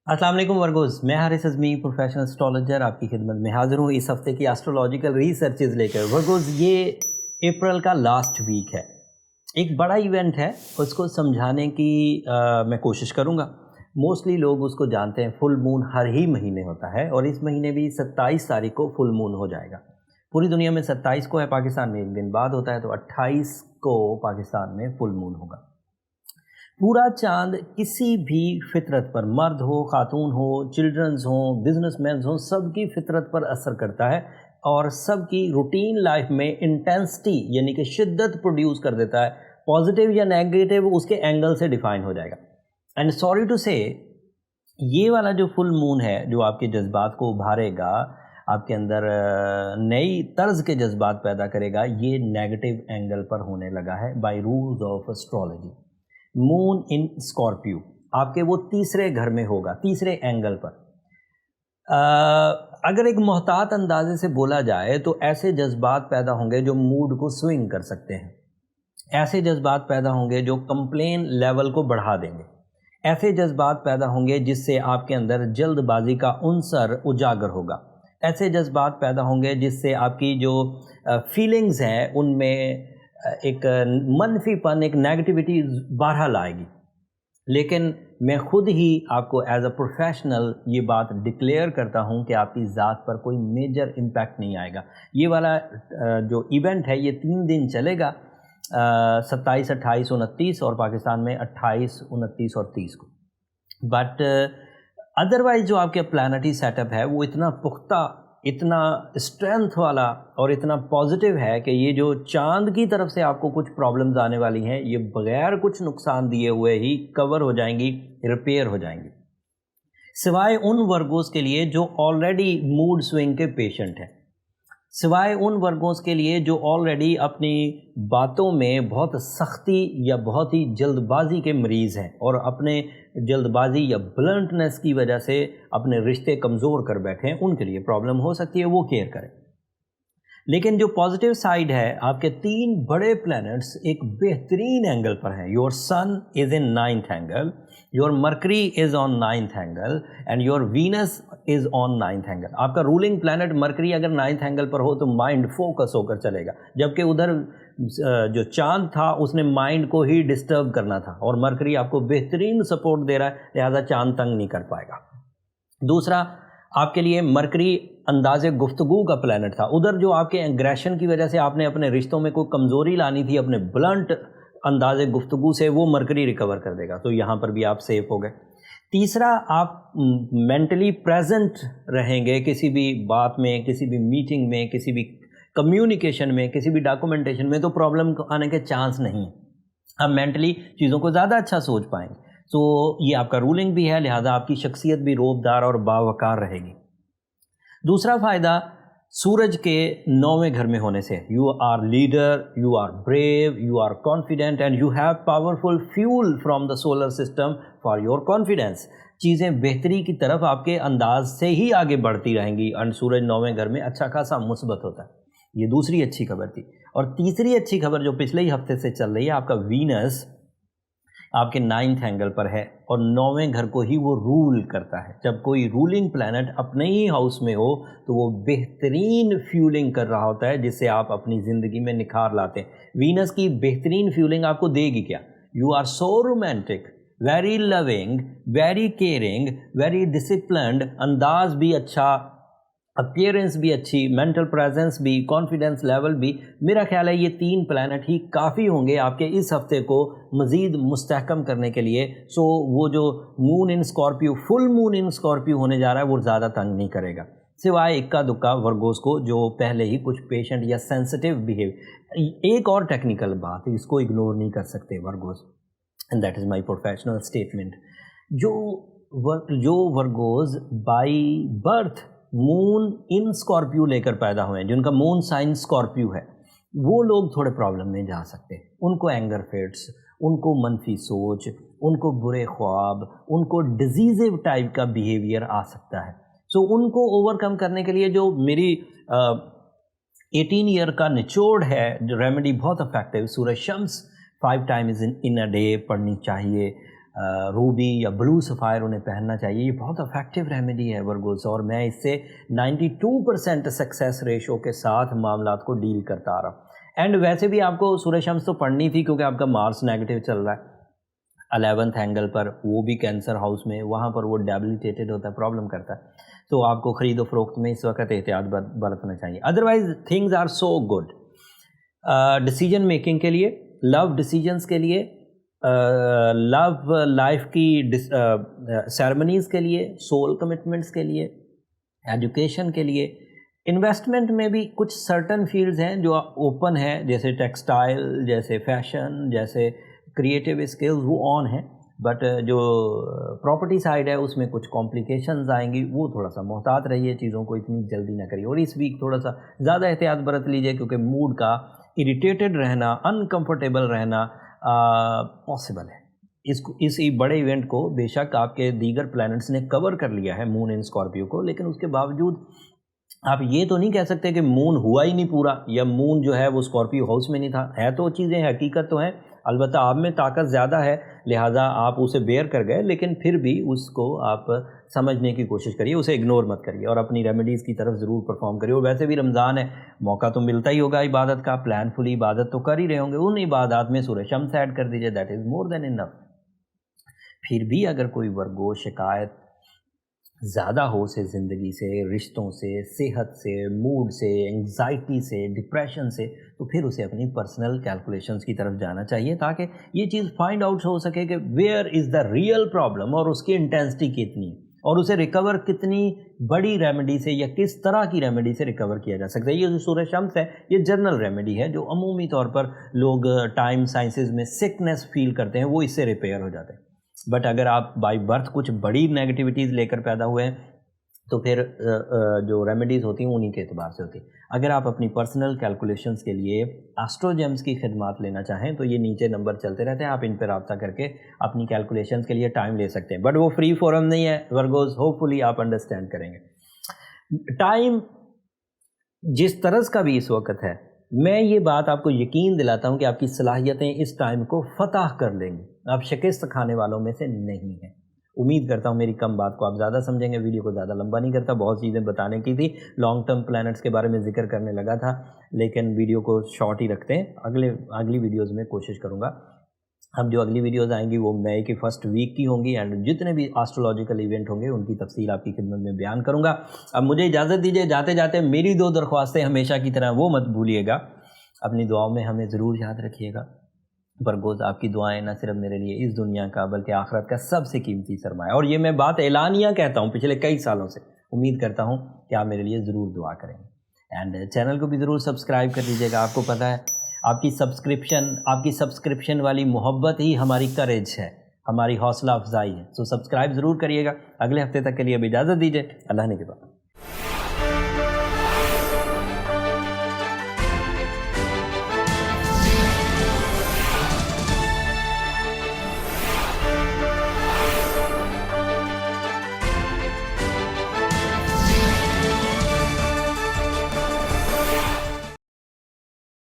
अस्सलाम वालेकुम वर्गोज़, मैं हारिस अज़मी प्रोफेशनल एस्ट्रोलॉजर आपकी खिदमत में हाज़िर हूँ इस हफ़्ते की एस्ट्रोलॉजिकल रिसर्चेज़ लेकर। वर्गोज़, ये अप्रैल का लास्ट वीक है, एक बड़ा इवेंट है, उसको समझाने की मैं कोशिश करूँगा। मोस्टली लोग उसको जानते हैं, फुल मून हर ही महीने होता है और इस महीने भी 27 तारीख को फुल मून हो जाएगा। पूरी दुनिया में 27 को है, पाकिस्तान में एक दिन बाद होता है, तो 28 को पाकिस्तान में फुल मून होगा। पूरा चांद किसी भी फितरत पर, मर्द हो, खातून हो, चिल्ड्रंस हो, बिजनेसमैन हो, सबकी फितरत पर असर करता है और सबकी रूटीन लाइफ में इंटेंसिटी यानी कि शिद्दत प्रोड्यूस कर देता है। पॉजिटिव या नेगेटिव उसके एंगल से डिफाइन हो जाएगा। एंड सॉरी टू से, ये वाला जो फुल मून है जो आपके जज्बात को उभारेगा, आपके अंदर नई तर्ज के जज्बात पैदा करेगा, ये नेगेटिव एंगल पर होने लगा है by rules of astrology. Moon in Scorpio आपके वो तीसरे घर में होगा, तीसरे एंगल पर। अगर एक मोहतात अंदाजे से बोला जाए तो ऐसे जज्बात पैदा होंगे जो मूड को स्विंग कर सकते हैं, ऐसे जज्बात पैदा होंगे जो कंप्लेन लेवल को बढ़ा देंगे, ऐसे जज्बात पैदा होंगे जिससे आपके अंदर जल्दबाजी का उनसर उजागर होगा, ऐसे जज्बात पैदा होंगे जिससे आपकी जो फीलिंग्स हैं उनमें एक मनफीपन, एक नेगेटिविटी बहरहाल आएगी। लेकिन मैं खुद ही आपको एज अ प्रोफेशनल ये बात डिक्लेयर करता हूँ कि आपकी ज़ात पर कोई मेजर इम्पैक्ट नहीं आएगा। ये वाला जो इवेंट है ये 3 दिन चलेगा, 27, 28, 29 और पाकिस्तान में 28, 29 और 30 को। बट अदरवाइज़ जो आपके प्लानिटरी सेटअप है वो इतना पुख्ता, इतना स्ट्रेंथ वाला और इतना पॉजिटिव है कि ये जो चांद की तरफ से आपको कुछ प्रॉब्लम्स आने वाली हैं ये बग़ैर कुछ नुकसान दिए हुए ही कवर हो जाएंगी, रिपेयर हो जाएंगी, सिवाय उन वर्गों के लिए जो ऑलरेडी मूड स्विंग के पेशेंट हैं, सिवाय उन वर्गों के लिए जो ऑलरेडी अपनी बातों में बहुत सख्ती या बहुत ही जल्दबाजी के मरीज़ हैं और अपने जल्दबाजी या ब्लंटनेस की वजह से अपने रिश्ते कमज़ोर कर बैठे हैं, उनके लिए प्रॉब्लम हो सकती है, वो केयर करें। लेकिन जो पॉजिटिव साइड है, आपके 3 बड़े प्लैनेट्स एक बेहतरीन एंगल पर हैं। Your son is in 9th angle, your mercury is on 9th angle and your Venus is on 9th angle. आपका रूलिंग प्लैनेट मरकरी अगर 9th एंगल पर हो तो माइंड फोकस होकर चलेगा, जबकि उधर जो चांद था उसने माइंड को ही डिस्टर्ब करना था और मरकरी आपको बेहतरीन सपोर्ट दे रहा है, लिहाजा चांद तंग नहीं कर पाएगा। दूसरा, आपके लिए मरकरी अंदाज़े गुफ्तगू का प्लैनेट था, उधर जो आपके एग्रेशन की वजह से आपने अपने रिश्तों में कोई कमज़ोरी लानी थी अपने ब्लंट अंदाज़े गुफ्तगू से, वो मरकरी रिकवर कर देगा, तो यहाँ पर भी आप सेफ हो गए। तीसरा, आप मेंटली प्रेजेंट रहेंगे किसी भी बात में, किसी भी मीटिंग में, किसी भी कम्युनिकेशन में, किसी भी डॉक्यूमेंटेशन में, तो प्रॉब्लम आने के चांस नहीं है। आप मेंटली चीज़ों को ज़्यादा अच्छा सोच पाएंगे। तो ये आपका रूलिंग भी है, लिहाजा आपकी शख्सियत भी रोबदार और बावकार रहेगी। दूसरा फ़ायदा सूरज के 9वें घर में होने से, you are leader, you are brave, you are confident and you have powerful fuel from the solar system for your confidence. चीज़ें बेहतरी की तरफ आपके अंदाज से ही आगे बढ़ती रहेंगी और सूरज 9वें घर में अच्छा खासा मुस्बत होता है। ये दूसरी अच्छी खबर थी। और तीसरी अच्छी खबर जो पिछले ही हफ्ते से चल रही है, आपका वीनस आपके 9th एंगल पर है और 9वें घर को ही वो रूल करता है। जब कोई रूलिंग प्लैनेट अपने ही हाउस में हो तो वो बेहतरीन फ्यूलिंग कर रहा होता है जिससे आप अपनी ज़िंदगी में निखार लाते हैं। वीनस की बेहतरीन फ्यूलिंग आपको देगी क्या? You are so romantic, very loving, very caring, very disciplined, अंदाज भी अच्छा, अपीयरेंस भी अच्छी, मेंटल प्रेजेंस भी, कॉन्फिडेंस लेवल भी। मेरा ख्याल है ये 3 प्लैनेट ही काफ़ी होंगे आपके इस हफ्ते को मज़ीद मुस्तहकम करने के लिए। सो वो जो moon in Scorpio, full moon in Scorpio होने जा रहा है, वो ज़्यादा तंग नहीं करेगा, सिवाय इक्का दुक्का वर्गोस को जो पहले ही कुछ पेशेंट या सेंसिटिव बिहेव। एक और टेक्निकल बात, इसको इग्नोर नहीं कर सकते Virgos, and that is my professional statement. जो Virgos by birth moon in Scorpio लेकर पैदा हुए हैं, जिनका मून साइन स्कॉर्पियो है, वो लोग थोड़े प्रॉब्लम में जा सकते हैं। उनको एंगर फिट्स, उनको मनफी सोच, उनको बुरे ख्वाब, उनको डिजीज़िव टाइप का बिहेवियर आ सकता है। सो उनको ओवरकम करने के लिए जो मेरी 18 ईयर का निचोड़ है, जो रेमेडी बहुत effective, Suraj Shams 5 times in a day पढ़नी चाहिए। روبی یا بلو سفائر انہیں پہننا چاہیے. یہ بہت افیکٹو ریمیڈی ہے ورگوز, اور میں اس سے 92% سکسیس ریشو کے ساتھ معاملات کو ڈیل کرتا آ رہا ہوں. اینڈ ویسے بھی آپ کو سورہ شمس تو پڑھنی تھی کیونکہ آپ کا مارس نیگیٹو چل رہا ہے 11th اینگل پر, وہ بھی کینسر ہاؤس میں, وہاں پر وہ ڈیبلیٹیٹڈ ہوتا ہے, پرابلم کرتا ہے. تو آپ کو خرید و فروخت میں اس وقت احتیاط برتنا چاہیے. Otherwise things are so good decision making کے لیے, لو ڈیسیجنس کے لیے, لو لائف کی سیرمنیز کے لیے, سول کمٹمنٹس کے لیے, ایجوکیشن کے لیے. انویسٹمنٹ میں بھی کچھ سرٹن فیلڈز ہیں جو اوپن ہے, جیسے ٹیکسٹائل, جیسے فیشن, جیسے کریٹیو اسکلز, وہ آن ہیں. بٹ جو پراپرٹی سائڈ ہے اس میں کچھ کمپلیکیشنز آئیں گی, وہ تھوڑا سا محتاط رہیے, چیزوں کو اتنی جلدی نہ کریے. اور اس ویک تھوڑا سا زیادہ احتیاط برت لیجیے کیونکہ موڈ کا اریٹیٹڈ رہنا, انکمفرٹیبل رہنا پاسبل ہے. اس بڑے ایونٹ کو بے شک آپ کے دیگر پلانٹس نے کور کر لیا ہے, مون ان اسکارپیو کو, لیکن اس کے باوجود آپ یہ تو نہیں کہہ سکتے کہ مون ہوا ہی نہیں پورا, یا مون جو ہے وہ اسکارپیو ہاؤس میں نہیں تھا. ہے تو چیزیں حقیقت تو ہیں, البتہ آپ میں طاقت زیادہ ہے لہٰذا آپ اسے بیئر کر گئے, لیکن پھر بھی اس کو آپ سمجھنے کی کوشش کریے, اسے اگنور مت کریے, اور اپنی ریمیڈیز کی طرف ضرور پرفارم کریے. اور ویسے بھی رمضان ہے, موقع تو ملتا ہی ہوگا عبادت کا, پلان فلی عبادت تو کر ہی رہے ہوں گے, ان عبادات میں سورہ شمس ایڈ کر دیجیے, دیٹ از مور دین انف. پھر بھی اگر کوئی ورگو شکایت زیادہ ہو اسے زندگی سے, رشتوں سے, صحت سے, موڈ سے, انگزائٹی سے, ڈپریشن سے, تو پھر اسے اپنی پرسنل کیلکولیشنز کی طرف جانا چاہیے تاکہ یہ چیز فائنڈ آؤٹ ہو سکے کہ where is the real problem, اور اس کی انٹینسٹی کتنی, اور اسے ریکور کتنی بڑی ریمیڈی سے یا کس طرح کی ریمیڈی سے ریکور کیا جا سکتا ہے. یہ جو سورہ شمس ہے یہ جنرل ریمیڈی ہے جو عمومی طور پر لوگ ٹائم سائنسز میں سکنس فیل کرتے ہیں, وہ اس سے ریپیئر ہو جاتے ہیں. بٹ اگر آپ بائی برتھ کچھ بڑی نیگیٹیوٹیز لے کر پیدا ہوئے ہیں تو پھر جو ریمیڈیز ہوتی ہیں انہی کے اعتبار سے ہوتی ہیں. اگر آپ اپنی پرسنل کیلکولیشنز کے لیے ایسٹرو جیمز کی خدمات لینا چاہیں تو یہ نیچے نمبر چلتے رہتے ہیں, آپ ان پہ رابطہ کر کے اپنی کیلکولیشنز کے لیے ٹائم لے سکتے ہیں. بٹ وہ فری فورم نہیں ہے ورگوز, ہوپ فلی آپ انڈرسٹینڈ کریں گے. ٹائم جس طرز کا بھی اس وقت ہے, میں یہ بات آپ کو یقین دلاتا ہوں کہ آپ کی صلاحیتیں اس ٹائم کو فتح کر لیں گی, آپ شکست کھانے والوں میں سے نہیں ہیں. امید کرتا ہوں میری کم بات کو آپ زیادہ سمجھیں گے. ویڈیو کو زیادہ لمبا نہیں کرتا, بہت چیزیں بتانے کی تھی, لانگ ٹرم پلانٹس کے بارے میں ذکر کرنے لگا تھا, لیکن ویڈیو کو شارٹ ہی رکھتے ہیں. اگلی ویڈیوز میں کوشش کروں گا. اب جو اگلی ویڈیوز آئیں گی وہ مئی کی فرسٹ ویک کی ہوں گی, اینڈ جتنے بھی آسٹرولوجیکل ایونٹ ہوں گے ان کی تفصیل آپ کی خدمت میں بیان کروں گا. اب مجھے اجازت دیجیے, جاتے جاتے میری 2 درخواستیں ہمیشہ کی طرح وہ مت بھولیے گا, اپنی دعاؤں میں ہمیں ضرور یاد رکھیے گا. برگوز آپ کی دعائیں نہ صرف میرے لیے اس دنیا کا بلکہ آخرت کا سب سے قیمتی سرمایہ, اور یہ میں بات اعلانیہ کہتا ہوں پچھلے کئی سالوں سے. امید کرتا ہوں کہ آپ میرے لیے ضرور دعا کریں گے, اینڈ چینل کو بھی ضرور سبسکرائب کر دیجیے گا. آپ کو پتہ ہے آپ کی سبسکرپشن والی محبت ہی ہماری کریج ہے, ہماری حوصلہ افزائی ہے. سو سبسکرائب ضرور کریے گا. اگلے ہفتے تک کے لیے اب اجازت دیجیے, اللہ نے کے بعد.